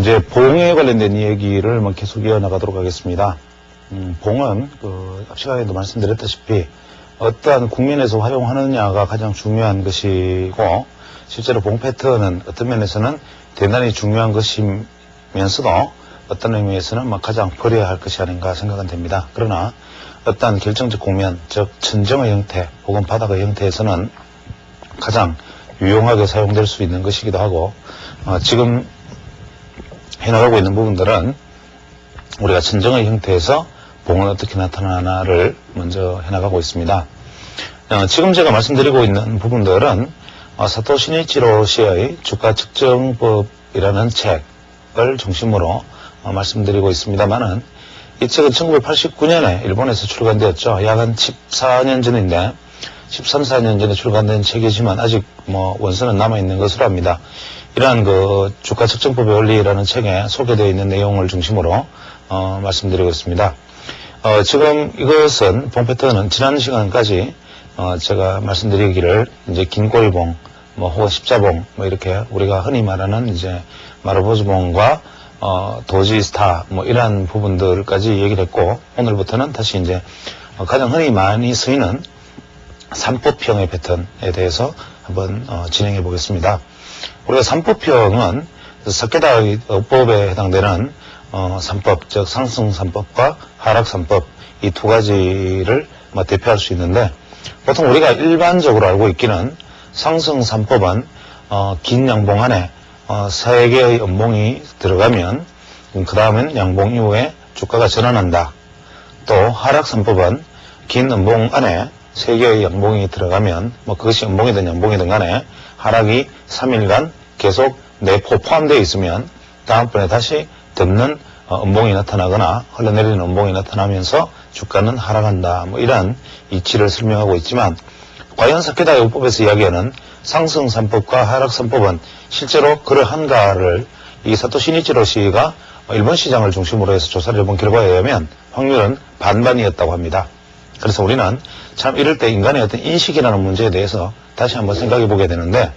이제 봉에 관련된 얘기를 계속 이어나가도록 하겠습니다. 봉은 앞 시간에도 말씀드렸다시피 어떠한 국면에서 활용하느냐가 가장 중요한 것이고, 실제로 봉 패턴은 어떤 면에서는 대단히 중요한 것이면서도 어떤 의미에서는 가장 버려야 할 것이 아닌가 생각은 됩니다. 그러나 어떠한 결정적 국면, 즉 천정의 형태 혹은 바닥의 형태에서는 가장 유용하게 사용될 수 있는 것이기도 하고, 지금 해나가고 있는 부분들은 우리가 천정의 형태에서 봉은 어떻게 나타나나를 먼저 해나가고 있습니다. 지금 제가 말씀드리고 있는 부분들은 사토 시니치로 씨의 주가 측정법이라는 책을 중심으로 말씀드리고 있습니다만은, 이 책은 1989년에 일본에서 출간되었죠. 약 한 14년 전인데 13, 14년 전에 출간된 책이지만 아직 원서는 남아있는 것으로 합니다. 이러한 주가 측정법의 원리라는 책에 소개되어 있는 내용을 중심으로 말씀드리고 있습니다. 지금 이것은 봉 패턴은 지난 시간까지 제가 말씀드리기를 이제 긴 꼬리봉, 혹은 십자봉, 이렇게 우리가 흔히 말하는 이제 마르보즈봉과 도지 스타, 이러한 부분들까지 얘기를 했고, 오늘부터는 다시 이제 가장 흔히 많이 쓰이는 삼법형의 패턴에 대해서 한번 진행해 보겠습니다. 우리가 삼법형은 사케다의 어법에 해당되는 삼법, 즉 상승 삼법과 하락 삼법, 이 두 가지를 대표할 수 있는데, 보통 우리가 일반적으로 알고 있기는 상승 삼법은 긴 양봉 안에 3개의 음봉이 들어가면 그 다음엔 양봉 이후에 주가가 전환한다. 또 하락 삼법은 긴 음봉 안에 3개의 양봉이 들어가면 그것이 음봉이든 양봉이든 간에 하락이 3일간 계속 내포 포함되어 있으면 다음번에 다시 덮는 음봉이 나타나거나 흘러내리는 음봉이 나타나면서 주가는 하락한다. 이러한 이치를 설명하고 있지만, 과연 사케다의 어법에서 이야기하는 상승 3법과 하락 3법은 실제로 그러한가를 이 사토 시니치로 씨가 일본 시장을 중심으로 해서 조사를 해본 결과에 의하면 확률은 반반이었다고 합니다. 그래서 우리는 참 이럴 때 인간의 어떤 인식이라는 문제에 대해서 다시 한번 생각해 보게 되는데,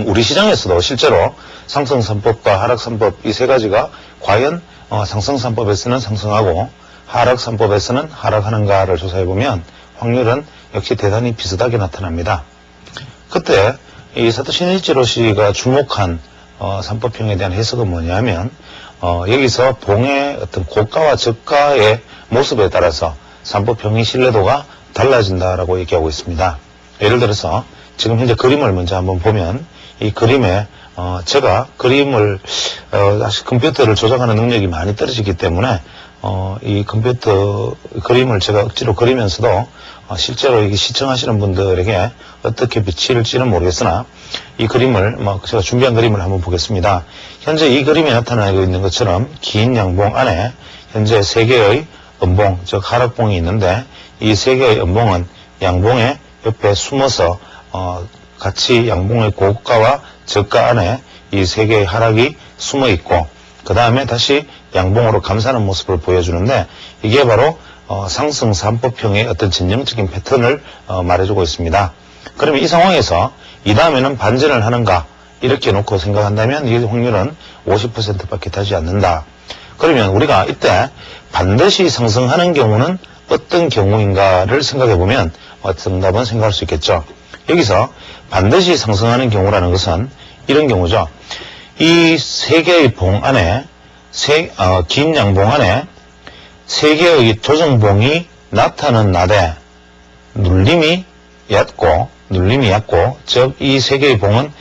우리 시장에서도 실제로 상승 3법과 하락 3법 이 세 가지가 과연 상승 3법에서는 상승하고 하락 3법에서는 하락하는가를 조사해 보면 확률은 역시 대단히 비슷하게 나타납니다. 그때 이 사토 시니치로 씨가 주목한 3법형에 대한 해석은 뭐냐면, 여기서 봉의 어떤 고가와 저가의 모습에 따라서 3법형의 신뢰도가 달라진다라고 얘기하고 있습니다. 예를 들어서 지금 현재 그림을 먼저 한번 보면, 이 그림에 제가 그림을 컴퓨터를 조작하는 능력이 많이 떨어지기 때문에 이 컴퓨터 그림을 제가 억지로 그리면서도 실제로 이게 시청하시는 분들에게 어떻게 비칠지는 모르겠으나, 이 그림을 제가 준비한 그림을 한번 보겠습니다. 현재 이 그림에 나타나고 있는 것처럼 긴 양봉 안에 현재 3개의 음봉, 즉 하락봉이 있는데, 이 3개의 음봉은 양봉의 옆에 숨어서 같이 양봉의 고가와 저가 안에 이 3개의 하락이 숨어 있고, 그 다음에 다시 양봉으로 감싸는 모습을 보여주는데, 이게 바로 상승 3법형의 어떤 전형적인 패턴을 말해주고 있습니다. 그러면 이 상황에서 이 다음에는 반전을 하는가 이렇게 놓고 생각한다면 이 확률은 50%밖에 되지 않는다. 그러면 우리가 이때 반드시 상승하는 경우는 어떤 경우인가를 생각해 보면 정답은 생각할 수 있겠죠. 여기서 반드시 상승하는 경우라는 것은 이런 경우죠. 이 3개의 봉 안에 긴 양봉 안에 3개의 조정봉이 나타나되 눌림이 얕고, 즉 이 3개의 봉은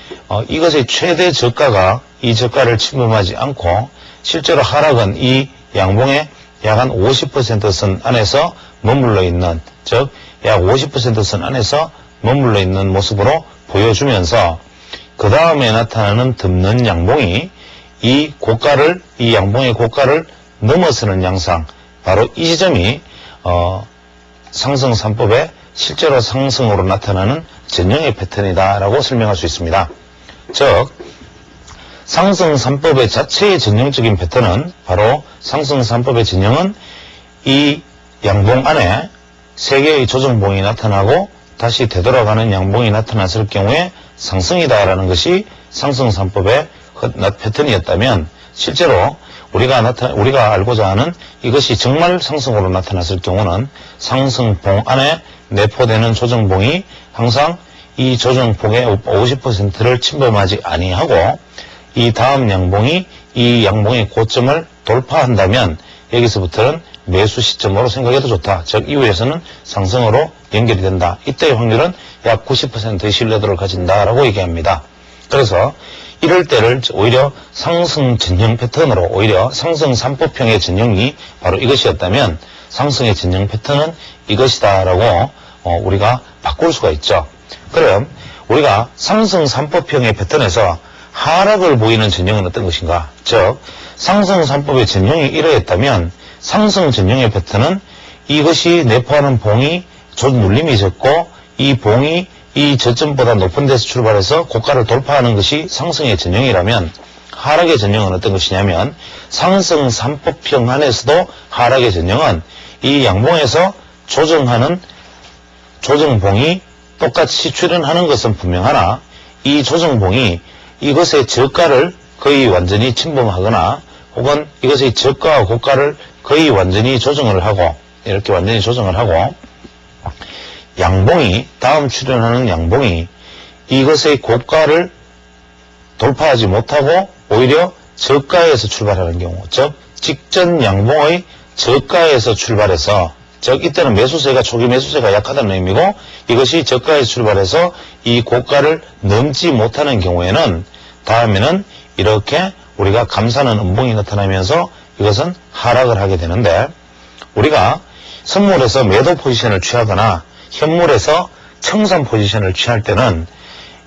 이것의 최대 저가가 이 저가를 침범하지 않고, 실제로 하락은 이 양봉의 약 한 50% 안에서 머물러 있는, 즉 약 50% 안에서 머물러 있는 모습으로 보여주면서, 그 다음에 나타나는 덮는 양봉이 이 양봉의 고가를 넘어서는 양상, 바로 이 지점이 상승 3법의 실제로 상승으로 나타나는 전형의 패턴이다라고 설명할 수 있습니다. 즉 상승 3법의 자체의 전형적인 패턴은, 바로 상승 3법의 전형은 이 양봉 안에 3개의 조정봉이 나타나고 다시 되돌아가는 양봉이 나타났을 경우에 상승이다라는 것이 상승 3법의 패턴이었다면 실제로 우리가 알고자 하는 이것이 정말 상승으로 나타났을 경우는 상승봉 안에 내포되는 조정봉이 항상 이 조정봉의 50%를 침범하지 아니하고 이 다음 양봉이 이 양봉의 고점을 돌파한다면 여기서부터는 매수 시점으로 생각해도 좋다. 즉 이후에서는 상승으로 연결이 된다. 이때의 확률은 약 90%의 신뢰도를 가진다라고 얘기합니다. 그래서 이럴 때를 오히려 상승 진영 패턴으로 오히려 상승 3법형의 진영이 바로 이것이었다면 상승의 진영 패턴은 이것이다라고 우리가 바꿀 수가 있죠. 그럼 우리가 상승 3법형의 패턴에서 하락을 보이는 진영은 어떤 것인가? 즉 상승 3법의 진영이 이러했다면 상승 진영의 패턴은 이것이 내포하는 봉이 눌림이 적고 이 봉이 이 저점보다 높은 데서 출발해서 고가를 돌파하는 것이 상승의 진영이라면 하락의 진영은 어떤 것이냐면 상승 3법형 안에서도 하락의 진영은 이 양봉에서 조정하는 조정봉이 똑같이 출현하는 것은 분명하나 이 조정봉이 이것의 저가를 거의 완전히 침범하거나 혹은 이것의 저가와 고가를 거의 완전히 조정을 하고 이렇게 완전히 조정을 하고 양봉이 다음 출현하는 양봉이 이것의 고가를 돌파하지 못하고 오히려 저가에서 출발하는 경우 즉 직전 양봉의 저가에서 출발해서 즉 이때는 매수세가 초기 매수세가 약하다는 의미고 이것이 저가에서 출발해서 이 고가를 넘지 못하는 경우에는 다음에는 이렇게 우리가 감사는 음봉이 나타나면서 이것은 하락을 하게 되는데 우리가 선물에서 매도 포지션을 취하거나 현물에서 청산 포지션을 취할 때는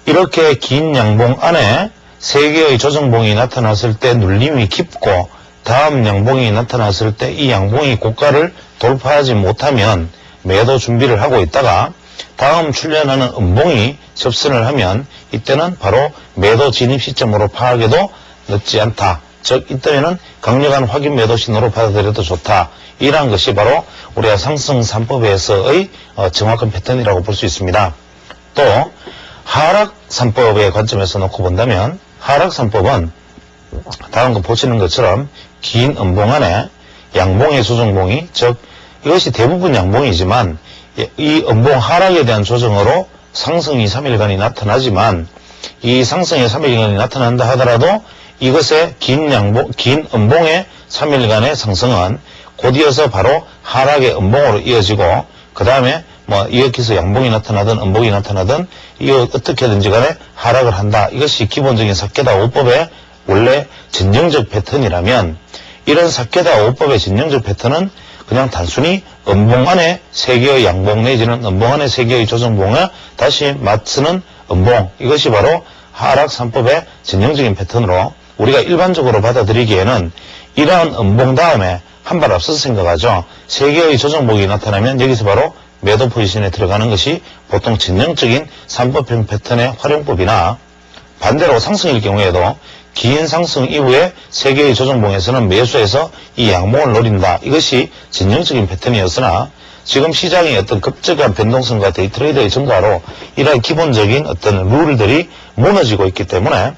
이렇게 긴 양봉 안에 3개의 조정봉이 나타났을 때 눌림이 깊고 다음 양봉이 나타났을 때 이 양봉이 고가를 돌파하지 못하면 매도 준비를 하고 있다가 다음 출현하는 음봉이 접선을 하면 이때는 바로 매도 진입 시점으로 파악해도 늦지 않다. 즉 이때에는 강력한 확인 매도 신호로 받아들여도 좋다. 이러한 것이 바로 우리가 상승 3법에서의 정확한 패턴이라고 볼 수 있습니다. 또 하락 3법의 관점에서 놓고 본다면 하락 3법은 다음 거 보시는 것처럼 긴 음봉 안에 양봉의 조정봉이 즉 이것이 대부분 양봉이지만 이 음봉 하락에 대한 조정으로 상승이 3일간이 나타나지만 이 상승의 3일간이 나타난다 하더라도 이것의 긴 음봉의 3일간의 상승은 곧이어서 바로 하락의 음봉으로 이어지고 그 다음에 이렇게서 양봉이 나타나든 음봉이 나타나든 어떻게든지 간에 하락을 한다. 이것이 기본적인 사케다 5법의 원래 진영적 패턴이라면 이런 사케다 5법의 진영적 패턴은 그냥 단순히 음봉 안에 3개의 양봉 내지는 음봉 안에 3개의 조정봉에 다시 맞추는 음봉 이것이 바로 하락 3법의 진영적인 패턴으로 우리가 일반적으로 받아들이기에는 이러한 음봉 다음에 한 발 앞서서 생각하죠. 3개의 조정봉이 나타나면 여기서 바로 매도 포지션에 들어가는 것이 보통 진영적인 3법형 패턴의 활용법이나 반대로 상승일 경우에도 긴 상승 이후에 3개의 조정봉에서는 매수해서 이 양봉을 노린다. 이것이 진영적인 패턴이었으나 지금 시장의 어떤 급격한 변동성과 데이트레이더의 증가로 이러한 기본적인 어떤 룰들이 무너지고 있기 때문에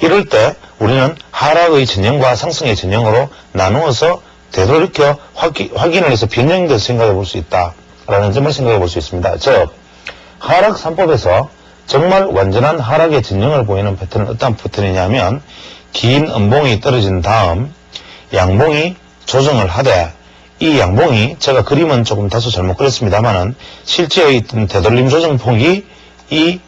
이럴 때 우리는 하락의 진영과 상승의 진영으로 나누어서 되돌이켜 확인을 해서 변형돼서 생각해 볼 수 있다라는 점을 생각해 볼 수 있습니다. 즉 하락 3법에서 정말 완전한 하락의 진영을 보이는 패턴은 어떤 패턴이냐면 긴 음봉이 떨어진 다음 양봉이 조정을 하되 이 양봉이 제가 그림은 조금 다소 잘못 그렸습니다만은 실제의 있던 되돌림 조정폭이 이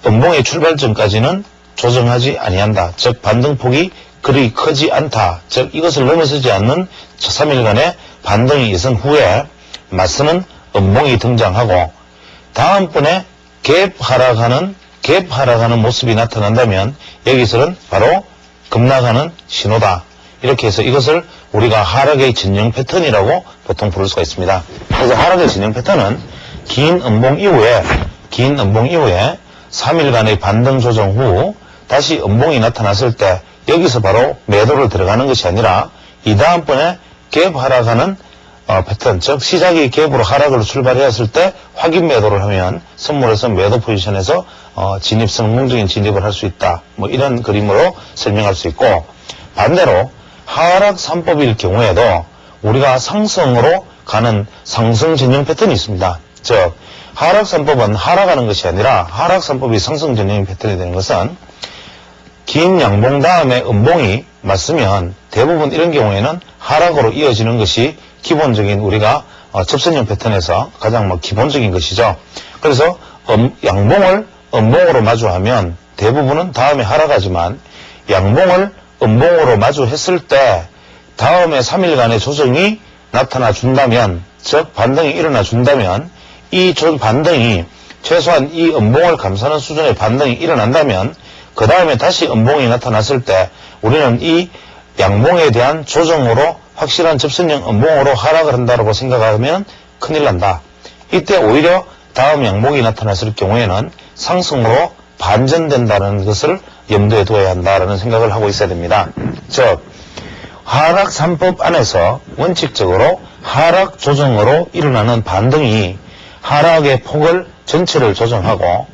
음봉의 출발점까지는 조정하지 아니한다. 즉 반등폭이 그리 크지 않다. 즉 이것을 넘어서지 않는 3일간의 반등이 있은 후에 맞서는 음봉이 등장하고 다음번에 갭 하락하는 모습이 나타난다면 여기서는 바로 급락하는 신호다. 이렇게 해서 이것을 우리가 하락의 진영 패턴이라고 보통 부를 수가 있습니다. 그래서 하락의 진영 패턴은 긴 음봉 이후에 3일간의 반등 조정 후 다시 음봉이 나타났을 때 여기서 바로 매도를 들어가는 것이 아니라 이 다음번에 갭 하락하는 패턴, 즉 시작이 갭으로 하락으로 출발했을 때 확인 매도를 하면 선물에서 매도 포지션에서 성공적인 진입을 할 수 있다. 뭐 이런 그림으로 설명할 수 있고, 반대로 하락 3법일 경우에도 우리가 상승으로 가는 상승 전형 패턴이 있습니다. 즉 하락 3법은 하락하는 것이 아니라 하락 3법이 상승 전형 패턴이 되는 것은 긴 양봉 다음에 음봉이 맞으면 대부분 이런 경우에는 하락으로 이어지는 것이 기본적인 우리가 접선형 패턴에서 가장 기본적인 것이죠. 그래서 양봉을 음봉으로 마주하면 대부분은 다음에 하락하지만 양봉을 음봉으로 마주했을 때 다음에 3일간의 조정이 나타나 준다면, 즉 반등이 일어나 준다면, 이 반등이 최소한 이 음봉을 감싸는 수준의 반등이 일어난다면 그 다음에 다시 음봉이 나타났을 때 우리는 이 양봉에 대한 조정으로 확실한 접선형 음봉으로 하락을 한다고 생각하면 큰일 난다. 이때 오히려 다음 양봉이 나타났을 경우에는 상승으로 반전된다는 것을 염두에 두어야 한다는 생각을 하고 있어야 됩니다. 즉 하락 3법 안에서 원칙적으로 하락 조정으로 일어나는 반등이 하락의 폭을 전체를 조정하고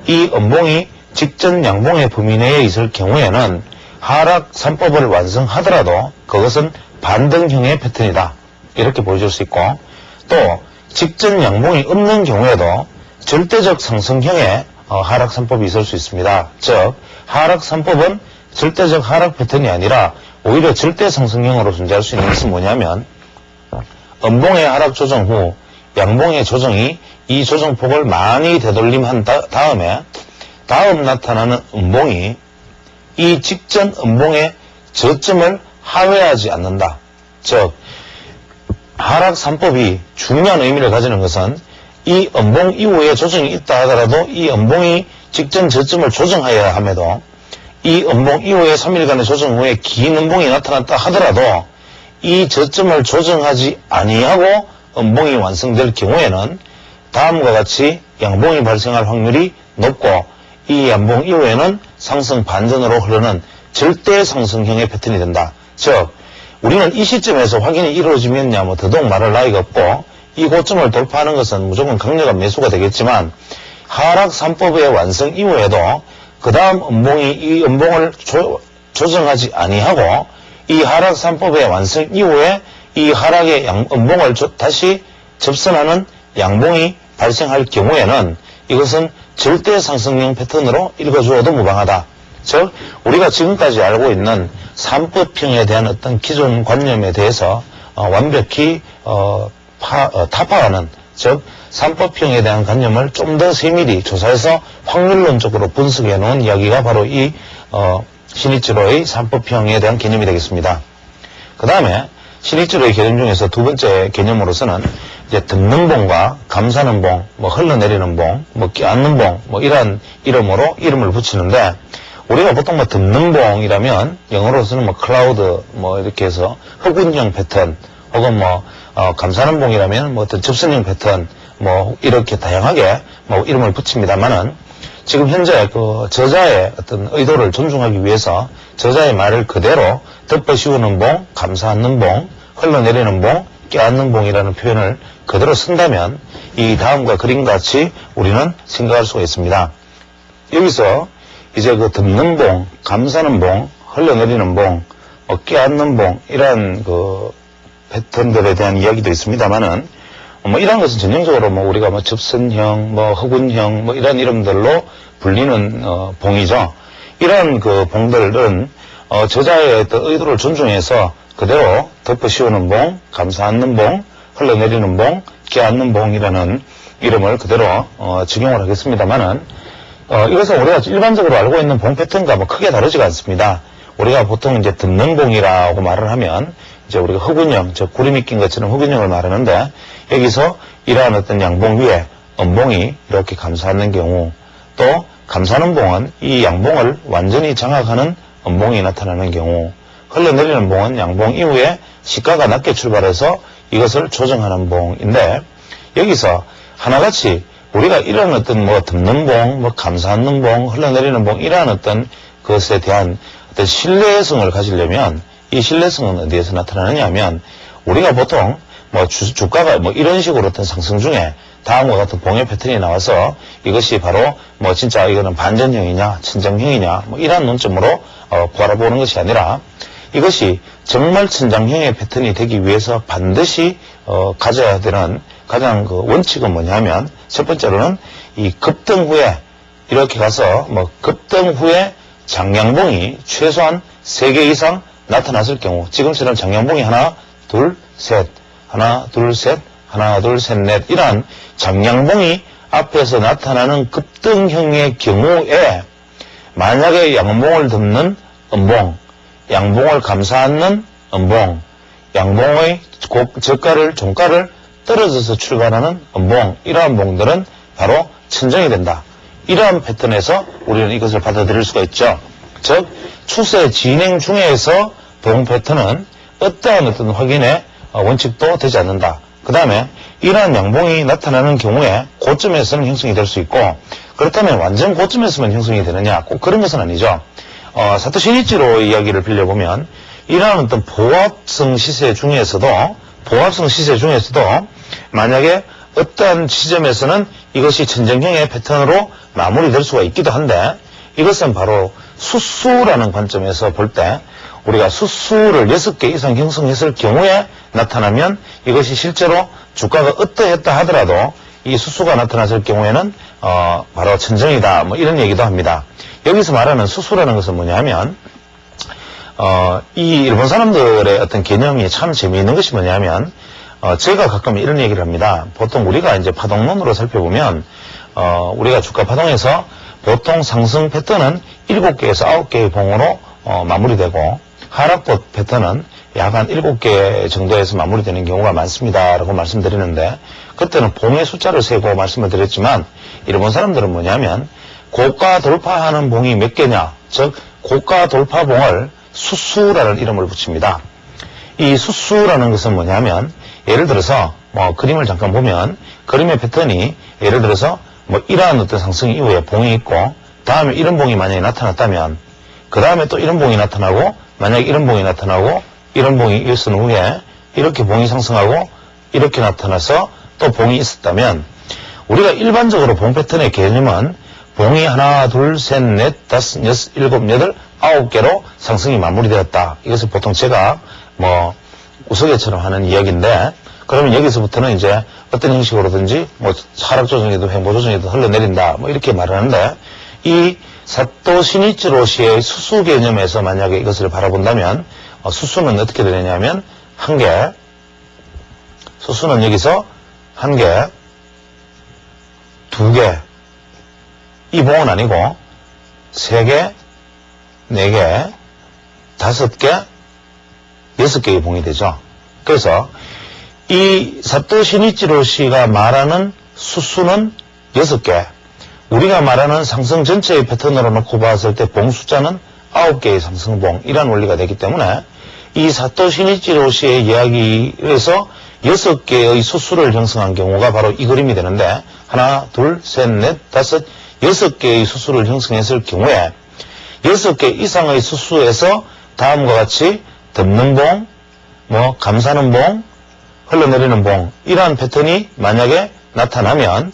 이 음봉이 직전 양봉의 범위 내에 있을 경우에는 하락 3법을 완성하더라도 그것은 반등형의 패턴이다. 이렇게 보여줄 수 있고, 또 직전 양봉이 없는 경우에도 절대적 상승형의 하락 3법이 있을 수 있습니다. 즉 하락 3법은 절대적 하락 패턴이 아니라 오히려 절대 상승형으로 존재할 수 있는 것은 뭐냐면, 음봉의 하락 조정 후 양봉의 조정이 이 조정폭을 많이 되돌림한 다음에 다음 나타나는 음봉이 이 직전 음봉의 저점을 하회하지 않는다. 즉 하락 3법이 중요한 의미를 가지는 것은 이 음봉 이후에 조정이 있다 하더라도 이 음봉이 직전 저점을 조정하여야 함에도 이 음봉 이후에 3일간의 조정 후에 긴 음봉이 나타났다 하더라도 이 저점을 조정하지 아니하고 음봉이 완성될 경우에는 다음과 같이 양봉이 발생할 확률이 높고 이 양봉 이후에는 상승 반전으로 흐르는 절대 상승형의 패턴이 된다. 즉 우리는 이 시점에서 확인이 이루어지면야 더더욱 말할 나위가 없고 이 고점을 돌파하는 것은 무조건 강력한 매수가 되겠지만 하락 3법의 완성 이후에도 그 다음 음봉이 이 음봉을 조정하지 아니하고 이 하락 3법의 완성 이후에 이 하락의 음봉을 다시 접선하는 양봉이 발생할 경우에는 이것은 절대 상승형 패턴으로 읽어주어도 무방하다. 즉 우리가 지금까지 알고 있는 3법형에 대한 어떤 기존 관념에 대해서 완벽히 타파하는, 즉 3법형에 대한 관념을 좀 더 세밀히 조사해서 확률론적으로 분석해 놓은 이야기가 바로 이 신의지로의 3법형에 대한 개념이 되겠습니다. 그 다음에 신의지로의 개념 중에서 두 번째 개념으로서는 이제 듣는 봉과 감사는 봉, 흘러내리는 봉, 껴안는 봉, 이러한 이름으로 이름을 붙이는데, 우리가 보통 듣는 봉이라면 영어로서는 클라우드 이렇게 해서 흑운형 패턴, 혹은 감사는 봉이라면 어떤 접선형 패턴, 이렇게 다양하게 이름을 붙입니다만은, 지금 현재 그 저자의 어떤 의도를 존중하기 위해서 저자의 말을 그대로 덮어 씌우는 봉, 감싸는 봉, 흘러내리는 봉, 껴안는 봉이라는 표현을 그대로 쓴다면 이 다음과 그림과 같이 우리는 생각할 수가 있습니다. 여기서 이제 그 듣는 봉, 감싸는 봉, 흘러내리는 봉, 껴안는 봉, 이러한 그 패턴들에 대한 이야기도 있습니다만은 이런 것은 전형적으로 우리가 접선형, 흑운형, 이런 이름들로 불리는 봉이죠. 이런 그 봉들은 저자의 어떤 의도를 존중해서 그대로 덮어 씌우는 봉, 감싸는 봉, 흘러내리는 봉, 껴안는 봉이라는 이름을 그대로 적용을 하겠습니다만은 이것은 우리가 일반적으로 알고 있는 봉 패턴과 크게 다르지가 않습니다. 우리가 보통 이제 듣는 봉이라고 말을 하면 이제 우리가 흑운형, 즉 구름이 낀 것처럼 흑운형을 말하는데, 여기서 이러한 어떤 양봉 위에 음봉이 이렇게 감싸는 경우, 또 감싸는 봉은 이 양봉을 완전히 장악하는 음봉이 나타나는 경우, 흘러내리는 봉은 양봉 이후에 시가가 낮게 출발해서 이것을 조정하는 봉인데, 여기서 하나같이 우리가 이런 어떤 듣는 봉, 감싸는 봉, 흘러내리는 봉, 이러한 어떤 것에 대한 어떤 신뢰성을 가지려면 이 신뢰성은 어디에서 나타나느냐 하면, 우리가 보통 주가가 이런 식으로 어떤 상승 중에 다음과 같은 봉의 패턴이 나와서 이것이 바로 뭐 진짜 이거는 반전형이냐 천장형이냐 뭐 이런 논점으로 바라보는 것이 아니라 이것이 정말 천장형의 패턴이 되기 위해서 반드시 가져야 되는 가장 그 원칙은 뭐냐면 첫 번째로는 이 급등 후에 이렇게 가서 뭐 급등 후에 장양봉이 최소한 3개 이상 나타났을 경우 지금처럼 장양봉이 하나 둘 셋 하나 둘 셋 하나 둘 셋 넷 이러한 장양봉이 앞에서 나타나는 급등형의 경우에 만약에 양봉을 덮는 음봉 양봉을 감싸는 음봉 양봉의 저가를 종가를 떨어져서 출발하는 음봉 이러한 봉들은 바로 천정이 된다. 이러한 패턴에서 우리는 이것을 받아들일 수가 있죠. 즉 추세 진행 중에서 봉 패턴은 어떠한 어떤 확인의 원칙도 되지 않는다. 그 다음에 이러한 양봉이 나타나는 경우에 고점에서는 형성이 될 수 있고 그렇다면 완전 고점에서만 형성이 되느냐 꼭 그런 것은 아니죠. 사토시 니치로 이야기를 빌려보면 이러한 어떤 보합성 시세 중에서도 만약에 어떠한 지점에서는 이것이 천정형의 패턴으로 마무리될 수가 있기도 한데 이것은 바로 수수라는 관점에서 볼 때 우리가 수수를 6개 이상 형성했을 경우에 나타나면 이것이 실제로 주가가 어떠했다 하더라도 이 수수가 나타났을 경우에는 바로 천정이다 뭐 이런 얘기도 합니다. 여기서 말하는 수수라는 것은 뭐냐면 이 일본 사람들의 어떤 개념이 참 재미있는 것이 뭐냐면 제가 가끔 이런 얘기를 합니다. 보통 우리가 이제 파동론으로 살펴보면 우리가 주가 파동에서 보통 상승 패턴은 7개에서 9개의 봉으로 마무리되고 하락 패턴은 약 한 7개 정도에서 마무리되는 경우가 많습니다라고 말씀드리는데 그때는 봉의 숫자를 세고 말씀을 드렸지만 일본 사람들은 뭐냐면 고가 돌파하는 봉이 몇 개냐 즉 고가 돌파 봉을 수수라는 이름을 붙입니다. 이 수수라는 것은 뭐냐면 예를 들어서 뭐 그림을 잠깐 보면 그림의 패턴이 예를 들어서 뭐 이러한 어떤 상승 이후에 봉이 있고 다음에 이런 봉이 만약에 나타났다면 그 다음에 또 이런 봉이 나타나고 만약에 이런 봉이 나타나고 이런 봉이 있은 후에 이렇게 봉이 상승하고 이렇게 나타나서 또 봉이 있었다면 우리가 일반적으로 봉 패턴의 개념은 봉이 하나 둘 셋 넷 다섯 여섯 일곱 여덟 9개로 상승이 마무리되었다. 이것을 보통 제가 뭐 우스개처럼 하는 이야기인데 그러면 여기서부터는 이제 어떤 형식으로든지 뭐 하락 조정이든 횡보 조정이든 흘러내린다 뭐 이렇게 말하는데 이 사토시 니치로시의 수수 개념에서 만약에 이것을 바라본다면 수수는 어떻게 되느냐면 한 개, 수수는 여기서 한 개, 두 개, 이 봉은 아니고 세 개, 네 개, 다섯 개, 6개의 봉이 되죠. 그래서 이 사토시 니치로시가 말하는 수수는 6개, 우리가 말하는 상승 전체의 패턴으로 놓고 봤을 때 봉 숫자는 9개의 상승봉 이런 원리가 되기 때문에 이 사토시 니치로시의 이야기에서 6개의 수수를 형성한 경우가 바로 이 그림이 되는데 하나, 둘, 셋, 넷, 다섯, 6개의 수수를 형성했을 경우에 6개 이상의 수수에서 다음과 같이 덮는 봉, 뭐 감싸는 봉, 흘러내리는 봉 이러한 패턴이 만약에 나타나면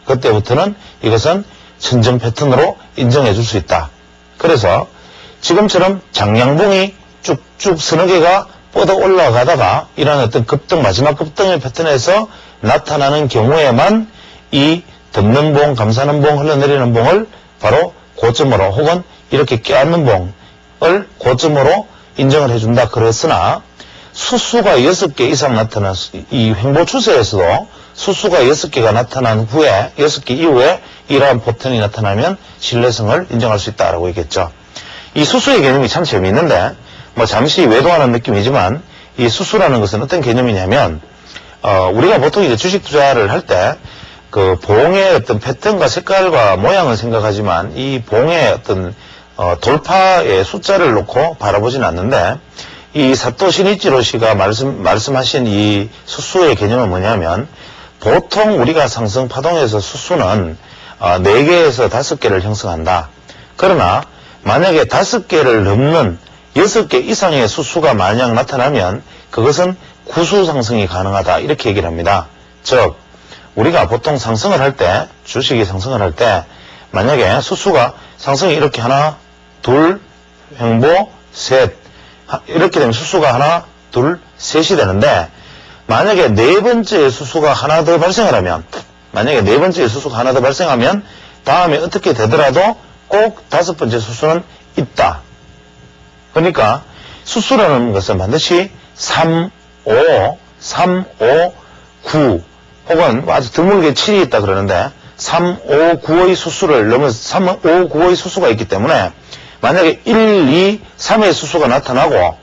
그때부터는 이것은 천정 패턴으로 인정해 줄 수 있다. 그래서 지금처럼 장양봉이 쭉쭉 서너 개가 뻗어 올라가다가 이러한 어떤 급등, 마지막 급등의 패턴에서 나타나는 경우에만 이 덮는 봉, 감싸는 봉, 흘러내리는 봉을 바로 고점으로 혹은 이렇게 껴안는 봉을 고점으로 인정을 해준다. 그랬으나 수수가 6개 이상 나타난 이 횡보 추세에서도 수수가 6개가 나타난 후에 6개 이후에 이러한 패턴이 나타나면 신뢰성을 인정할 수 있다라고 얘기했죠. 이 수수의 개념이 참 재미있는데 뭐 잠시 외도하는 느낌이지만 이 수수라는 것은 어떤 개념이냐면 우리가 보통 이제 주식 투자를 할 때 그 봉의 어떤 패턴과 색깔과 모양을 생각하지만 이 봉의 어떤 돌파의 숫자를 놓고 바라보진 않는데 이 사토시 니치로시가 말씀하신 이 수수의 개념은 뭐냐면 보통 우리가 상승 파동에서 수수는 4개에서 5개를 형성한다. 그러나 만약에 5개를 넘는 6개 이상의 수수가 만약 나타나면 그것은 구수 상승이 가능하다. 이렇게 얘기를 합니다. 즉 우리가 보통 상승을 할 때, 주식이 상승을 할 때, 만약에 수수가 상승이 이렇게 하나, 둘, 횡보, 셋, 이렇게 되면 수수가 하나, 둘, 셋이 되는데, 만약에 네 번째 수수가 하나 더 발생을 하면, 다음에 어떻게 되더라도 꼭 다섯 번째 수수는 있다. 그러니까 수수라는 것은 반드시 3, 5, 9 혹은 아주 드물게 7이 있다 그러는데 3, 5, 9의 수수를 넘어서 3, 5, 9의 수수가 있기 때문에 만약에 1, 2, 3의 수수가 나타나고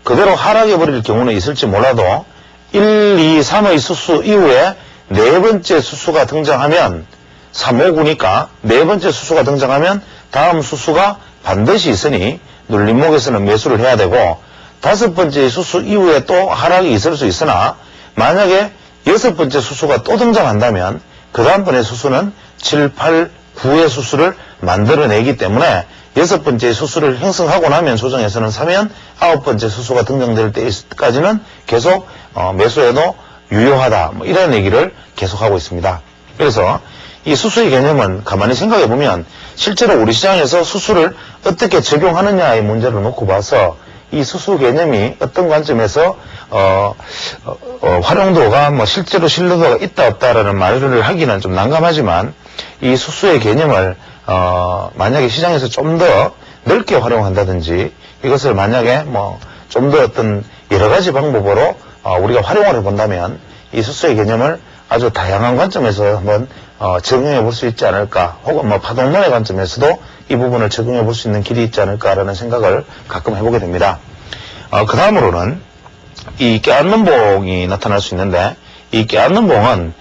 그대로 하락해버릴 경우는 있을지 몰라도 1, 2, 3의 수수 이후에 네 번째 수수가 등장하면 3, 5, 9니까 네 번째 수수가 등장하면 다음 수수가 반드시 있으니 눌림목에서는 매수를 해야 되고 다섯 번째 수수 이후에 또 하락이 있을 수 있으나 만약에 여섯 번째 수수가 또 등장한다면 그 다음번의 수수는 7, 8, 9의 수수를 만들어내기 때문에 여섯 번째 수수를 형성하고 나면 조정에서는 사면 아홉 번째 수수가 등장될 때까지는 계속 매수해도 유효하다. 뭐 이런 얘기를 계속하고 있습니다. 그래서 이 수수의 개념은 가만히 생각해 보면 실제로 우리 시장에서 수수를 어떻게 적용하느냐의 문제를 놓고 봐서 이 수수 개념이 어떤 관점에서 활용도가 뭐 실제로 신뢰도가 있다 없다라는 말을 하기는 좀 난감하지만 이 수수의 개념을 만약에 시장에서 좀 더 넓게 활용한다든지 이것을 만약에 뭐 좀 더 어떤 여러 가지 방법으로 우리가 활용을 해본다면 이 수수의 개념을 아주 다양한 관점에서 한번 적용해 볼 수 있지 않을까 혹은 뭐 파동론의 관점에서도 이 부분을 적용해 볼 수 있는 길이 있지 않을까라는 생각을 가끔 해보게 됩니다. 그 다음으로는 이 껴안는 봉이 나타날 수 있는데 이 껴안는 봉은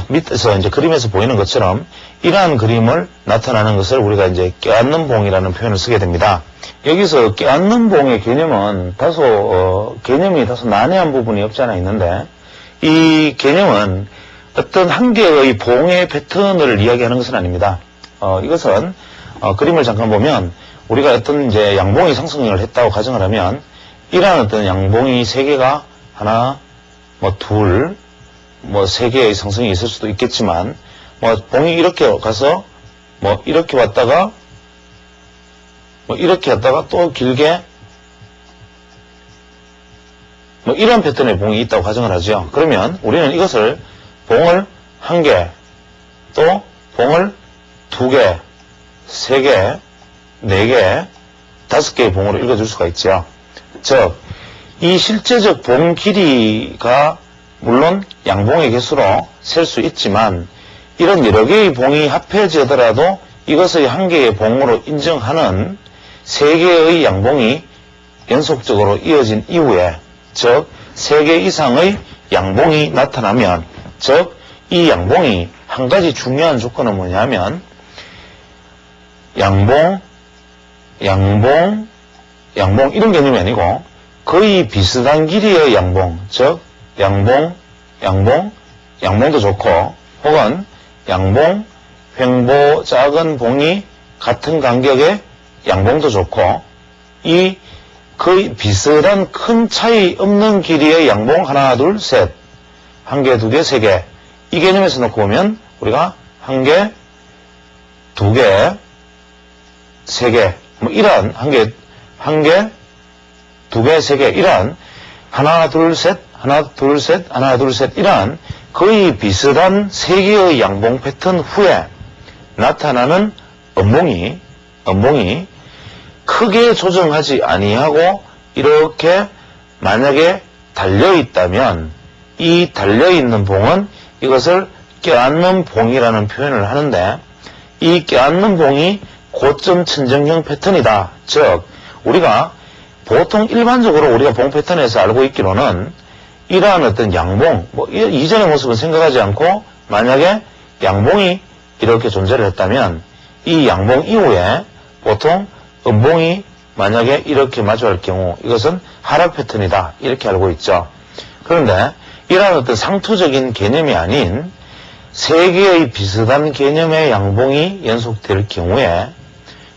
밑에서 이제 그림에서 보이는 것처럼 이러한 그림을 나타나는 것을 우리가 이제 껴안는 봉이라는 표현을 쓰게 됩니다. 여기서 껴안는 봉의 개념은 개념이 다소 난해한 부분이 없지 않아 있는데 이 개념은 어떤 한 개의 봉의 패턴을 이야기하는 것은 아닙니다. 이것은 그림을 잠깐 보면 우리가 어떤 이제 양봉이 상승을 했다고 가정을 하면 이러한 어떤 양봉이 세 개가 하나, 뭐 둘, 뭐 세 개의 상승이 있을 수도 있겠지만 뭐 봉이 이렇게 가서 뭐 이렇게 왔다가 뭐 이렇게 왔다가 또 길게 뭐 이런 패턴의 봉이 있다고 가정을 하죠. 그러면 우리는 이것을 봉을 한 개, 또 봉을 두 개, 세 개, 네 개, 다섯 개의 봉으로 읽어줄 수가 있죠. 즉, 이 실제적 봉 길이가 물론 양봉의 개수로 셀 수 있지만 이런 여러 개의 봉이 합해지더라도 이것의 한 개의 봉으로 인정하는 세 개의 양봉이 연속적으로 이어진 이후에 즉, 세 개 이상의 양봉이 나타나면 즉, 이 양봉이 한 가지 중요한 조건은 뭐냐면 양봉 이런 개념이 아니고 거의 비슷한 길이의 양봉, 즉 양봉도 좋고 혹은 양봉, 횡보, 작은 봉이 같은 간격의 양봉도 좋고 이 거의 비슷한 큰 차이 없는 길이의 양봉 하나, 둘, 셋, 한 개, 두 개, 세 개 이 개념에서 놓고 보면 우리가 한 개, 두 개, 세 개 뭐 이러한 한 개, 두 개, 세 개 이러한 하나, 둘, 셋, 이러한 거의 비슷한 세 개의 양봉 패턴 후에 나타나는 음봉이 크게 조정하지 아니하고 이렇게 만약에 달려있다면 이 달려있는 봉은 이것을 껴안는 봉이라는 표현을 하는데 이 껴안는 봉이 고점 천정형 패턴이다. 즉 우리가 보통 일반적으로 우리가 봉 패턴에서 알고 있기로는 이러한 어떤 양봉, 뭐 이전의 모습은 생각하지 않고 만약에 양봉이 이렇게 존재를 했다면 이 양봉 이후에 보통 음봉이 만약에 이렇게 마주할 경우 이것은 하락 패턴이다. 이렇게 알고 있죠. 그런데 이러한 어떤 상투적인 개념이 아닌 세 개의 비슷한 개념의 양봉이 연속될 경우에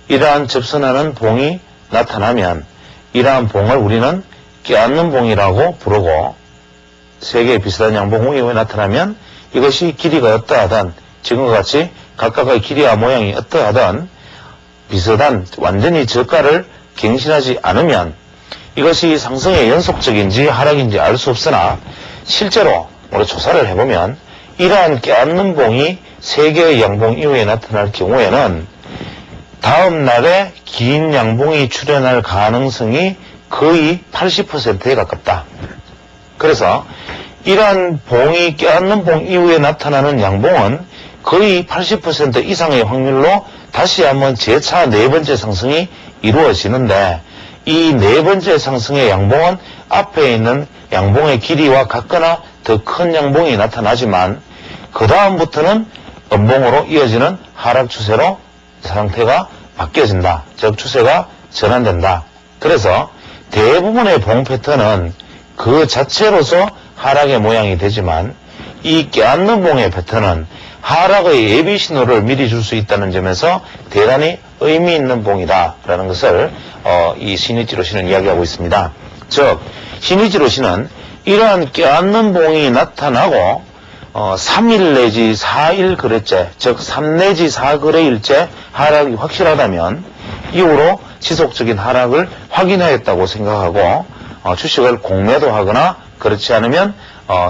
이러한 접선하는 봉이 나타나면 이러한 봉을 우리는 껴안는 봉이라고 부르고 세 개의 비슷한 양봉 이후에 나타나면 이것이 길이가 어떠하든 지금과 같이 각각의 길이와 모양이 어떠하든 비슷한 완전히 저가를 갱신하지 않으면 이것이 상승의 연속적인지 하락인지 알 수 없으나 실제로 우리 조사를 해보면 이러한 껴안는 봉이 3개의 양봉 이후에 나타날 경우에는 다음 날에 긴 양봉이 출현할 가능성이 거의 80%에 가깝다. 그래서 이러한 봉이 껴안는 봉 이후에 나타나는 양봉은 거의 80% 이상의 확률로 다시 한번 재차 4번째 상승이 이루어지는데 이 4번째 상승의 양봉은 앞에 있는 양봉의 길이와 같거나 더 큰 양봉이 나타나지만 그 다음부터는 음봉으로 이어지는 하락 추세로 상태가 바뀌어진다. 즉 추세가 전환된다. 그래서 대부분의 봉 패턴은 그 자체로서 하락의 모양이 되지만 이 껴안는 봉의 패턴은 하락의 예비 신호를 미리 줄 수 있다는 점에서 대단히 의미 있는 봉이다라는 것을 이 신이지로시는 이야기하고 있습니다. 즉 신이지로시는 이러한 껴안는 봉이 나타나고 3일 내지 4일 거래째, 즉 3 내지 4거래일째 하락이 확실하다면 이후로 지속적인 하락을 확인하였다고 생각하고 주식을 공매도하거나 그렇지 않으면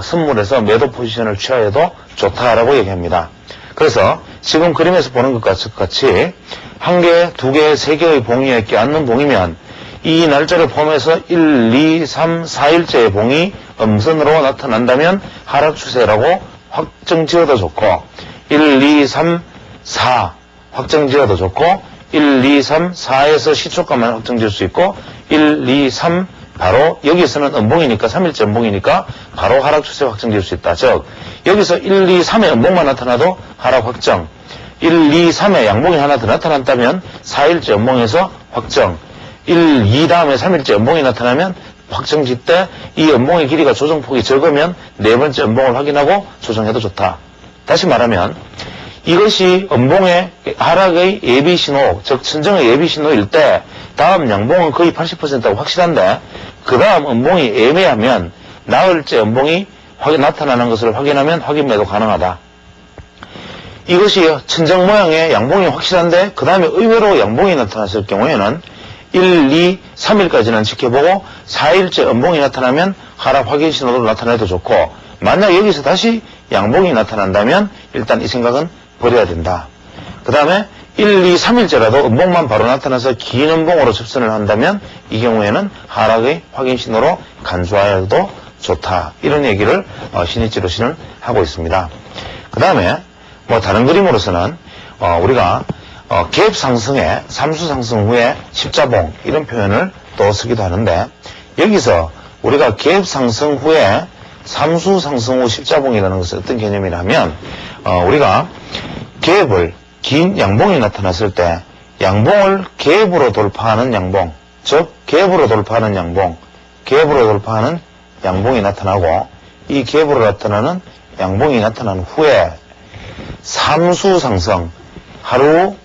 선물에서 매도 포지션을 취하여도 좋다라고 얘기합니다. 그래서 지금 그림에서 보는 것 같이 1개, 2개, 3개의 봉이 껴안는 봉이면 이 날짜를 포함해서 1, 2, 3, 4일째의 봉이 음선으로 나타난다면 하락 추세라고 확정 지어도 좋고 1, 2, 3, 4 확정 지어도 좋고 1, 2, 3, 4에서 시초가만 확정 지을 수 있고 1, 2, 3 바로 여기서는 음봉이니까 3일째 음봉이니까 바로 하락 추세 확정 지을 수 있다. 즉 여기서 1, 2, 3의 음봉만 나타나도 하락 확정 1, 2, 3의 양봉이 하나 더 나타났다면 4일째 음봉에서 확정 1, 2 다음에 3일째 음봉이 나타나면 확정지 때 이 음봉의 길이가 조정폭이 적으면 4번째 음봉을 확인하고 조정해도 좋다. 다시 말하면 이것이 음봉의 하락의 예비 신호, 즉 천정의 예비 신호일 때 다음 양봉은 거의 80%가 확실한데 그 다음 음봉이 애매하면 나흘째 음봉이 나타나는 것을 확인하면 확인 매도 가능하다. 이것이 천정 모양의 양봉이 확실한데 그 다음에 의외로 양봉이 나타났을 경우에는 1, 2, 3일까지는 지켜보고 4일째 음봉이 나타나면 하락 확인 신호로 나타내도 좋고 만약 여기서 다시 양봉이 나타난다면 일단 이 생각은 버려야 된다. 그 다음에 1, 2, 3일째라도 음봉만 바로 나타나서 긴 음봉으로 접선을 한다면 이 경우에는 하락의 확인 신호로 간주하여도 좋다. 이런 얘기를 신이지로시는 하고 있습니다. 그 다음에 다른 그림으로서는 우리가 갭 상승에 삼수 상승 후에 십자봉 이런 표현을 또 쓰기도 하는데 여기서 우리가 갭 상승 후에 삼수 상승 후 십자봉이라는 것은 어떤 개념이냐면 우리가 갭을 긴 양봉이 나타났을 때 양봉을 갭으로 돌파하는 양봉, 즉 갭으로 돌파하는 양봉, 갭으로 돌파하는 양봉이 나타나고 이 갭으로 나타나는 양봉이 나타난 후에 삼수 상승 하루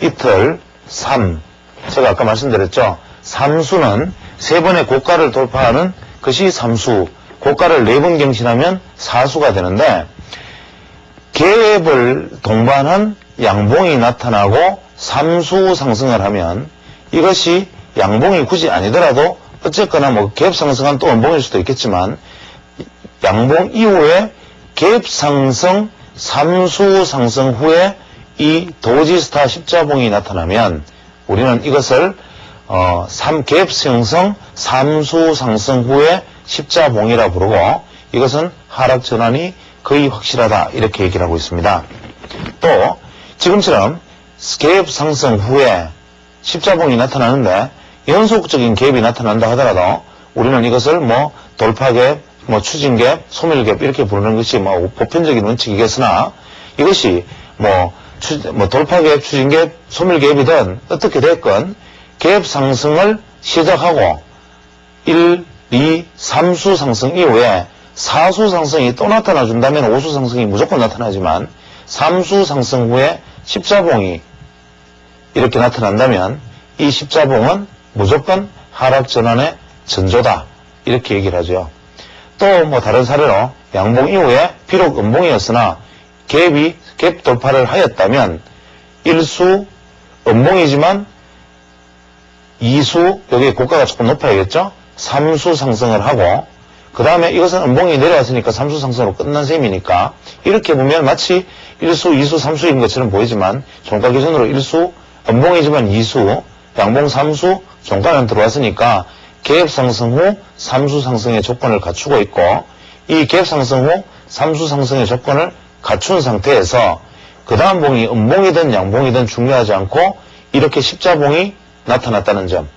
이틀, 3. 제가 아까 말씀드렸죠. 삼수는 3번의 고가를 돌파하는 것이 삼수. 고가를 4번 갱신하면 사수가 되는데 갭을 동반한 양봉이 나타나고 삼수 상승을 하면 이것이 양봉이 굳이 아니더라도 어쨌거나 갭 상승한 또 음봉일 수도 있겠지만 양봉 이후에 갭 상승, 삼수 상승 후에 이 도지스타 십자봉이 나타나면 우리는 이것을 갭 형성 삼수 상승 후에 십자봉이라 부르고 이것은 하락 전환이 거의 확실하다 이렇게 얘기를 하고 있습니다. 또 지금처럼 갭 상승 후에 십자봉이 나타나는데 연속적인 갭이 나타난다 하더라도 우리는 이것을 돌파갭, 추진갭, 소멸갭 이렇게 부르는 것이 보편적인 원칙이겠으나 이것이 돌파갭, 추진갭, 소멸갭이든 어떻게 됐건 갭 상승을 시작하고 1, 2, 3수 상승 이후에 4수 상승이 또 나타나준다면 5수 상승이 무조건 나타나지만 3수 상승 후에 십자봉이 이렇게 나타난다면 이 십자봉은 무조건 하락 전환의 전조다 이렇게 얘기를 하죠. 또 뭐 다른 사례로 양봉 이후에 비록 음봉이었으나 갭 돌파를 하였다면 1수 음봉이지만 2수 여기 고가가 조금 높아야겠죠. 3수 상승을 하고 그 다음에 이것은 음봉이 내려왔으니까 3수 상승으로 끝난 셈이니까 이렇게 보면 마치 1수, 2수, 3수인 것처럼 보이지만 종가 기준으로 1수 음봉이지만 2수 양봉 3수 종가는 들어왔으니까 갭 상승 후 3수 상승의 조건을 갖추고 있고 이 갭 상승 후 3수 상승의 조건을 갖춘 상태에서 그 다음 봉이 음봉이든 양봉이든 중요하지 않고 이렇게 십자봉이 나타났다는 점.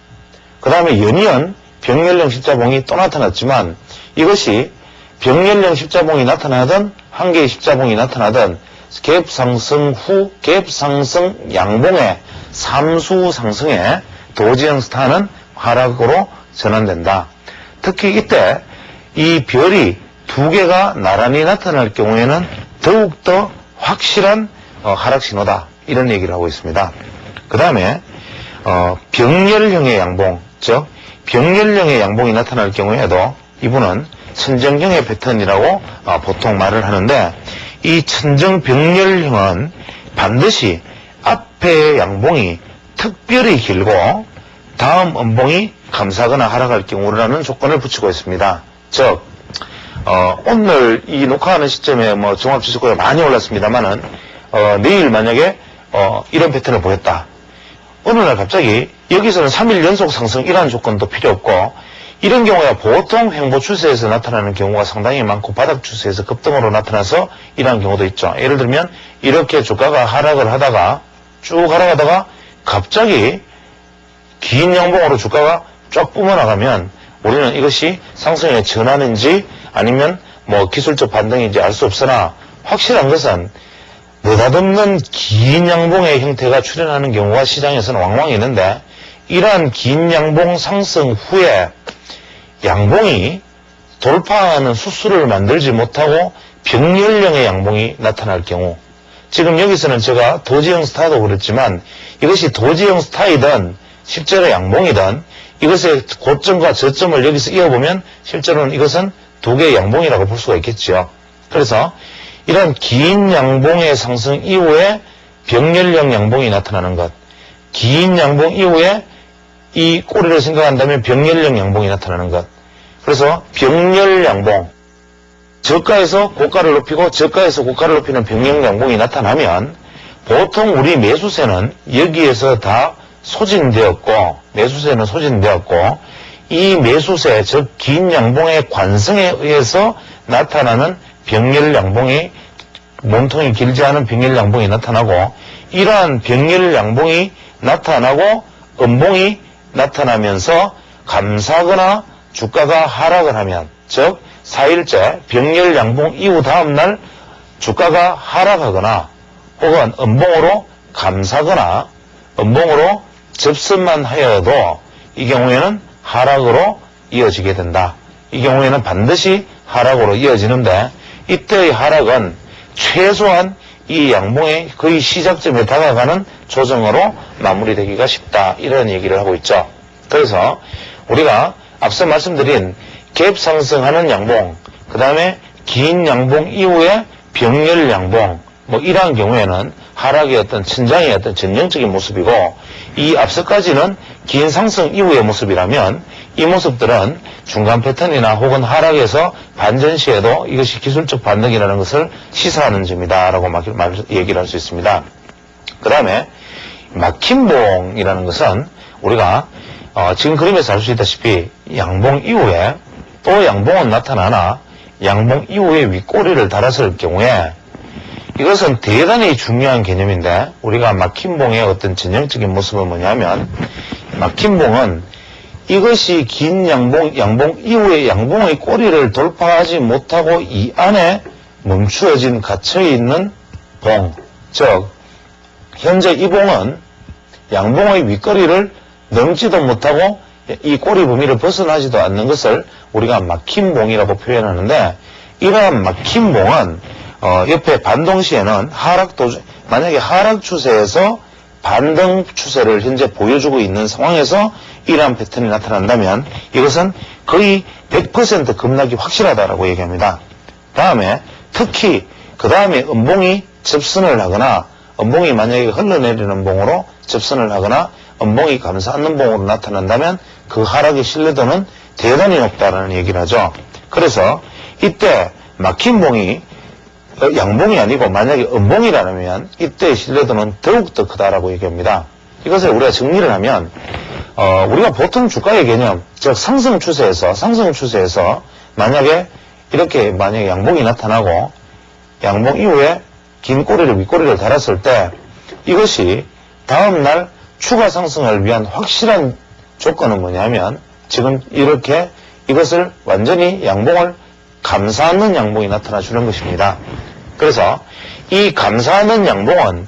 그 다음에 연이은 병렬형 십자봉이 또 나타났지만 이것이 병렬형 십자봉이 나타나든 한 개의 십자봉이 나타나든 갭 상승 후 갭 상승 양봉의 3수 상승에 도지형 스타는 하락으로 전환된다. 특히 이때 이 별이 두 개가 나란히 나타날 경우에는 더욱더 확실한 하락 신호다. 이런 얘기를 하고 있습니다. 그 다음에 병렬형의 양봉, 즉 병렬형의 양봉이 나타날 경우에도 이분은 천정형의 패턴이라고 보통 말을 하는데 이 천정병렬형은 반드시 앞의 양봉이 특별히 길고 다음 음봉이 감사하거나 하락할 경우라는 조건을 붙이고 있습니다. 즉 오늘 이 녹화하는 시점에 뭐 종합지수가 많이 올랐습니다만은 내일 만약에 이런 패턴을 보였다. 어느 날 갑자기 여기서는 3일 연속 상승 이러한 조건도 필요 없고 이런 경우에 보통 횡보 추세에서 나타나는 경우가 상당히 많고 바닥 추세에서 급등으로 나타나서 이러한 경우도 있죠. 예를 들면 이렇게 주가가 하락을 하다가 쭉 하락하다가 갑자기 긴 양봉으로 주가가 쫙 뿜어나가면 우리는 이것이 상승의 전환인지 아니면 뭐 기술적 반등인지 알 수 없으나 확실한 것은 느닷없는 긴 양봉의 형태가 출현하는 경우가 시장에서는 왕왕 있는데 이러한 긴 양봉 상승 후에 양봉이 돌파하는 수수를 만들지 못하고 병렬형의 양봉이 나타날 경우 지금 여기서는 제가 도지형 스타도 그랬지만 이것이 도지형 스타이든 실제로 양봉이든 이것의 고점과 저점을 여기서 이어보면 실제로는 이것은 두 개의 양봉이라고 볼 수가 있겠죠. 그래서 이런 긴 양봉의 상승 이후에 병렬형 양봉이 나타나는 것, 긴 양봉 이후에 이 꼬리를 생각한다면 병렬형 양봉이 나타나는 것. 그래서 병렬 양봉, 저가에서 고가를 높이고 저가에서 고가를 높이는 병렬 양봉이 나타나면 보통 우리 매수세는 여기에서 다 소진되었고 매수세는 소진되었고 이 매수세 즉 긴 양봉의 관성에 의해서 나타나는 병렬 양봉이 몸통이 길지 않은 병렬 양봉이 나타나고 이러한 병렬 양봉이 나타나고 음봉이 나타나면서 감사하거나 주가가 하락을 하면 즉 4일째 병렬 양봉 이후 다음날 주가가 하락하거나 혹은 음봉으로 감사거나 음봉으로 접선만 하여도 이 경우에는 하락으로 이어지게 된다. 이 경우에는 반드시 하락으로 이어지는데 이때의 하락은 최소한 이 양봉의 거의 시작점에 다가가는 조정으로 마무리되기가 쉽다. 이런 얘기를 하고 있죠. 그래서 우리가 앞서 말씀드린 갭 상승하는 양봉, 그 다음에 긴 양봉 이후에 병렬 양봉, 뭐 이러한 경우에는 하락의 어떤 천장의 어떤 전형적인 모습이고 이 앞서까지는 긴 상승 이후의 모습이라면 이 모습들은 중간 패턴이나 혹은 하락에서 반전 시에도 이것이 기술적 반등이라는 것을 시사하는 점이다 라고 얘기를 할 수 있습니다. 그 다음에 막힌 봉이라는 것은 우리가 지금 그림에서 알 수 있다시피 양봉 이후에 또 양봉은 나타나나 양봉 이후에 윗꼬리를 달았을 경우에 이것은 대단히 중요한 개념인데 우리가 막힌 봉의 어떤 전형적인 모습은 뭐냐면 막힌 봉은 이것이 긴 양봉 이후에 양봉의 꼬리를 돌파하지 못하고 이 안에 멈추어진 갇혀있는 봉, 즉 현재 이 봉은 양봉의 윗꼬리를 넘지도 못하고 이 꼬리 범위를 벗어나지도 않는 것을 우리가 막힌 봉이라고 표현하는데 이러한 막힌 봉은 옆에 반동 시에는 만약에 하락 추세에서 반등 추세를 현재 보여주고 있는 상황에서 이러한 패턴이 나타난다면 이것은 거의 100% 급락이 확실하다라고 얘기합니다. 다음에 특히 그 다음에 음봉이 접선을 하거나 음봉이 만약에 흘러내리는 봉으로 접선을 하거나 음봉이 감싸 안는 봉으로 나타난다면 그 하락의 신뢰도는 대단히 높다라는 얘기를 하죠. 그래서 이때 막힌 봉이 양봉이 아니고 만약에 음봉이라면 이때의 신뢰도는 더욱더 크다라고 얘기합니다. 이것을 우리가 정리를 하면 우리가 보통 주가의 개념, 즉 상승 추세에서 만약에 양봉이 나타나고 양봉 이후에 긴 꼬리를 윗꼬리를 달았을 때 이것이 다음날 추가 상승을 위한 확실한 조건은 뭐냐면 지금 이렇게 이것을 완전히 양봉을 감싸는 양봉이 나타나 주는 것입니다. 그래서 이 감싸는 양봉은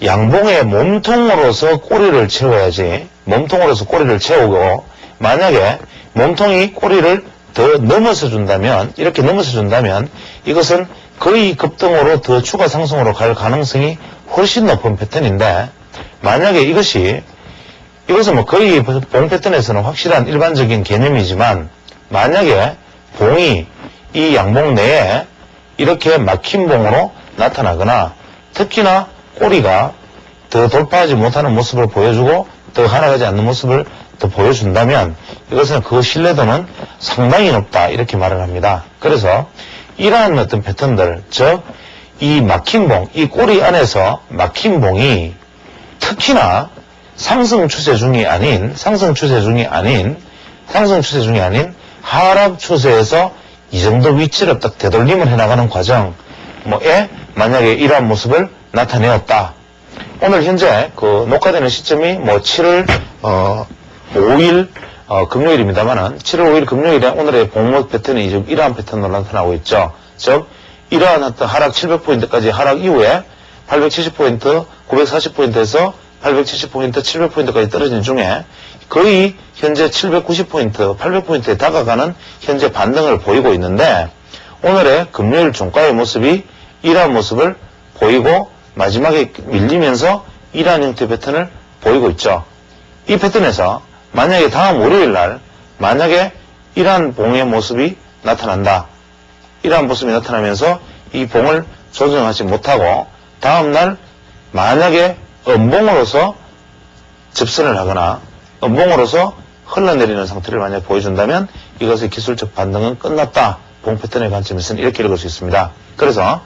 양봉의 몸통으로서 꼬리를 채워야지, 몸통으로서 꼬리를 채우고 만약에 몸통이 꼬리를 더 넘어서 준다면, 이렇게 넘어서 준다면 이것은 거의 급등으로 더 추가 상승으로 갈 가능성이 훨씬 높은 패턴인데, 만약에 이것은 뭐 거의 봉 패턴에서는 확실한 일반적인 개념이지만 만약에 봉이 이 양봉 내에 이렇게 막힌 봉으로 나타나거나 특히나 꼬리가 더 돌파하지 못하는 모습을 보여주고 더 하락하지 않는 모습을 더 보여준다면 이것은 그 신뢰도는 상당히 높다 이렇게 말을 합니다. 그래서 이러한 어떤 패턴들, 즉 이 막힌 봉, 이 꼬리 안에서 막힌 봉이 특히나 상승 추세 중이 아닌 하락 추세에서 이 정도 위치를 딱 되돌림을 해나가는 과정에 만약에 이러한 모습을 나타내었다. 오늘 현재 그 녹화되는 시점이 뭐 7월 5일 금요일입니다만은 7월 5일 금요일에 오늘의 봉목 패턴이 지금 이러한 패턴으로 나타나고 있죠. 즉 이러한 어떤 하락 700포인트까지 하락 이후에 870포인트, 940포인트에서 870포인트, 700포인트까지 떨어진 중에 거의 현재 790포인트, 800포인트에 다가가는 현재 반등을 보이고 있는데 오늘의 금요일 종가의 모습이 이러한 모습을 보이고 마지막에 밀리면서 이러한 형태의 패턴을 보이고 있죠. 이 패턴에서 만약에 다음 월요일날 만약에 이러한 봉의 모습이 나타난다. 이러한 모습이 나타나면서 이 봉을 조정하지 못하고 다음날 만약에 음봉으로서 접선을 하거나 음봉으로서 흘러내리는 상태를 만약 보여준다면 이것의 기술적 반등은 끝났다. 봉 패턴의 관점에서는 이렇게 읽을 수 있습니다. 그래서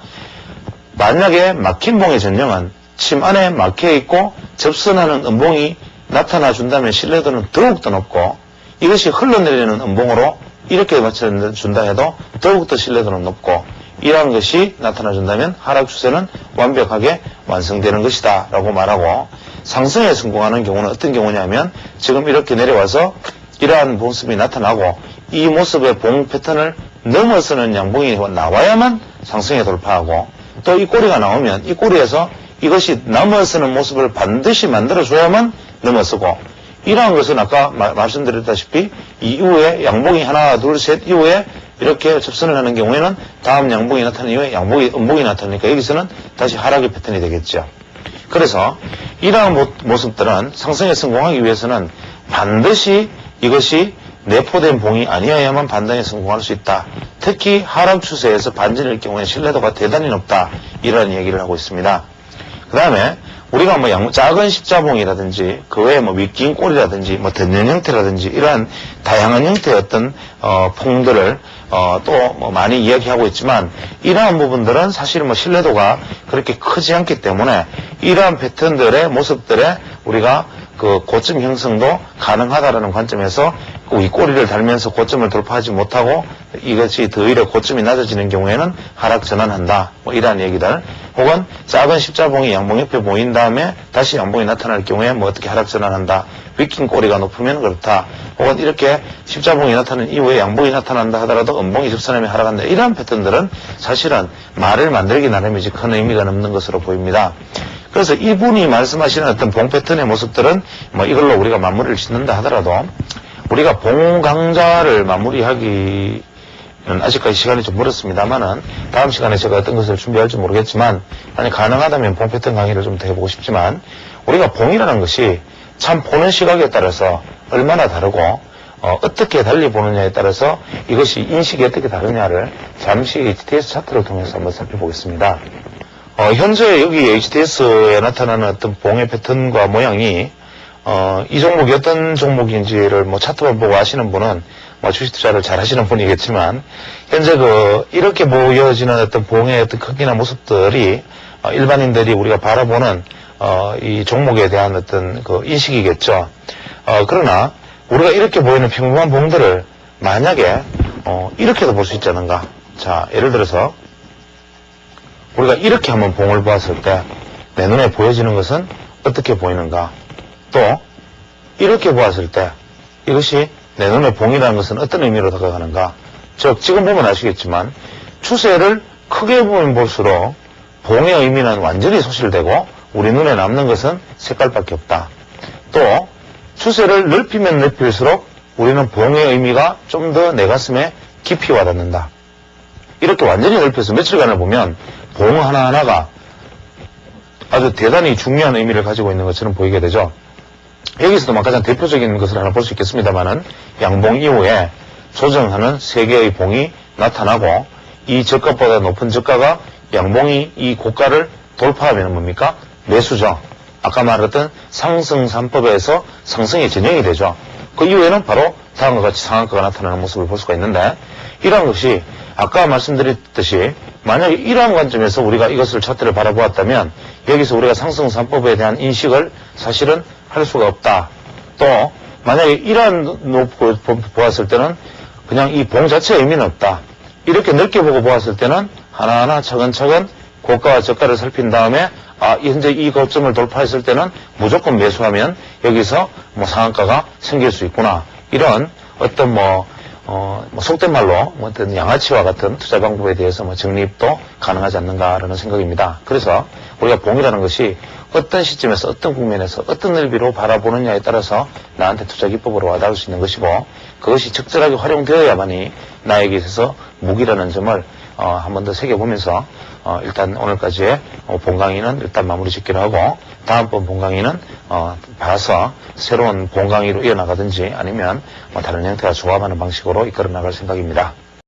만약에 막힌 봉의 전형은 침 안에 막혀있고 접선하는 음봉이 나타나준다면 신뢰도는 더욱더 높고 이것이 흘러내리는 음봉으로 이렇게 맞춰준다 해도 더욱더 신뢰도는 높고 이러한 것이 나타나준다면 하락 추세는 완벽하게 완성되는 것이다 라고 말하고 상승에 성공하는 경우는 어떤 경우냐면 지금 이렇게 내려와서 이러한 모습이 나타나고 이 모습의 봉 패턴을 넘어서는 양봉이 나와야만 상승에 돌파하고 또 이 꼬리가 나오면 이 꼬리에서 이것이 넘어서는 모습을 반드시 만들어줘야만 넘어서고 이러한 것은 아까 말씀드렸다시피 이후에 양봉이 하나 둘 셋 이후에 이렇게 접선을 하는 경우에는 다음 양봉이 나타나는 이후에 음봉이 나타나니까 여기서는 다시 하락의 패턴이 되겠죠. 그래서 이러한 모습들은 상승에 성공하기 위해서는 반드시 이것이 내포된 봉이 아니어야만 반등에 성공할 수 있다. 특히 하락 추세에서 반전일 경우에 신뢰도가 대단히 높다. 이런 얘기를 하고 있습니다. 그 다음에 우리가 뭐 작은 십자봉이라든지 그 외에 뭐 윗긴 꼬리라든지 뭐 던년 형태라든지 이러한 다양한 형태의 어떤 봉들을 또 뭐 많이 이야기하고 있지만 이러한 부분들은 사실 뭐 신뢰도가 그렇게 크지 않기 때문에 이러한 패턴들의 모습들에 우리가 그 고점 형성도 가능하다라는 관점에서 그 윗꼬리를 달면서 고점을 돌파하지 못하고 이것이 더 오히려 고점이 낮아지는 경우에는 하락 전환한다. 뭐 이러한 얘기들. 혹은 작은 십자봉이 양봉 옆에 보인 다음에 다시 양봉이 나타날 경우에 뭐 어떻게 하락 전환한다. 윗긴 꼬리가 높으면 그렇다. 혹은 이렇게 십자봉이 나타난 이후에 양봉이 나타난다 하더라도 음봉이 접선하면 하락한다. 이러한 패턴들은 사실은 말을 만들기 나름이지 큰 의미가 없는 것으로 보입니다. 그래서 이분이 말씀하시는 어떤 봉 패턴의 모습들은 뭐 이걸로 우리가 마무리를 짓는다 하더라도 우리가 봉 강좌를 마무리하기는 아직까지 시간이 좀 멀었습니다만은 다음 시간에 제가 어떤 것을 준비할지 모르겠지만 만약 가능하다면 봉 패턴 강의를 좀 더 해보고 싶지만 우리가 봉이라는 것이 참 보는 시각에 따라서 얼마나 다르고 어떻게 달리 보느냐에 따라서 이것이 인식이 어떻게 다르냐를 잠시 HTS 차트를 통해서 한번 살펴보겠습니다. 현재 여기 HTS에 나타나는 어떤 봉의 패턴과 모양이 이 종목이 어떤 종목인지를 뭐 차트만 보고 아시는 분은 뭐 주식 투자를 잘 하시는 분이겠지만, 현재 이렇게 모여지는 어떤 봉의 어떤 크기나 모습들이 일반인들이 우리가 바라보는 이 종목에 대한 어떤 인식이겠죠. 그러나 우리가 이렇게 보이는 평범한 봉들을 만약에 이렇게도 볼 수 있지 않은가. 자, 예를 들어서 우리가 이렇게 한번 봉을 보았을 때 내 눈에 보여지는 것은 어떻게 보이는가. 또 이렇게 보았을 때 이것이 내 눈에 봉이라는 것은 어떤 의미로 다가가는가. 즉 지금 보면 아시겠지만 추세를 크게 보면 볼수록 봉의 의미는 완전히 소실되고 우리 눈에 남는 것은 색깔밖에 없다. 또 추세를 넓히면 넓힐수록 우리는 봉의 의미가 좀 더 내 가슴에 깊이 와닿는다. 이렇게 완전히 넓혀서 며칠간을 보면 봉 하나하나가 아주 대단히 중요한 의미를 가지고 있는 것처럼 보이게 되죠. 여기서도 가장 대표적인 것을 하나 볼 수 있겠습니다만은 양봉 이후에 조정하는 세 개의 봉이 나타나고 이 저가보다 높은 저가가 양봉이 이 고가를 돌파하면 뭡니까? 매수죠. 아까 말했던 상승 3법에서 상승이 전형이 되죠. 그 이후에는 바로 다음과 같이 상한가가 나타나는 모습을 볼 수가 있는데, 이러한 것이 아까 말씀드렸듯이 만약에 이러한 관점에서 우리가 이것을 차트를 바라보았다면 여기서 우리가 상승 3법에 대한 인식을 사실은 할 수가 없다. 또 만약에 이러한 놓고 보았을 때는 그냥 이 봉 자체의 의미는 없다. 이렇게 넓게 보고 보았을 때는 하나하나 차근차근 고가와 저가를 살핀 다음에 현재 이 고점을 돌파했을 때는 무조건 매수하면 여기서 상한가가 생길 수 있구나. 이런 어떤 속된 말로 어떤 양아치와 같은 투자 방법에 대해서 정립도 가능하지 않는가라는 생각입니다. 그래서 우리가 봉이라는 것이 어떤 시점에서 어떤 국면에서 어떤 넓이로 바라보느냐에 따라서 나한테 투자 기법으로 와닿을 수 있는 것이고, 그것이 적절하게 활용되어야만이 나에게 있어서 무기라는 점을 한 번 더 새겨보면서 일단 오늘까지의 본 강의는 일단 마무리 짓기로 하고, 다음번 본 강의는 봐서 새로운 본 강의로 이어나가든지 아니면 다른 형태와 조합하는 방식으로 이끌어 나갈 생각입니다.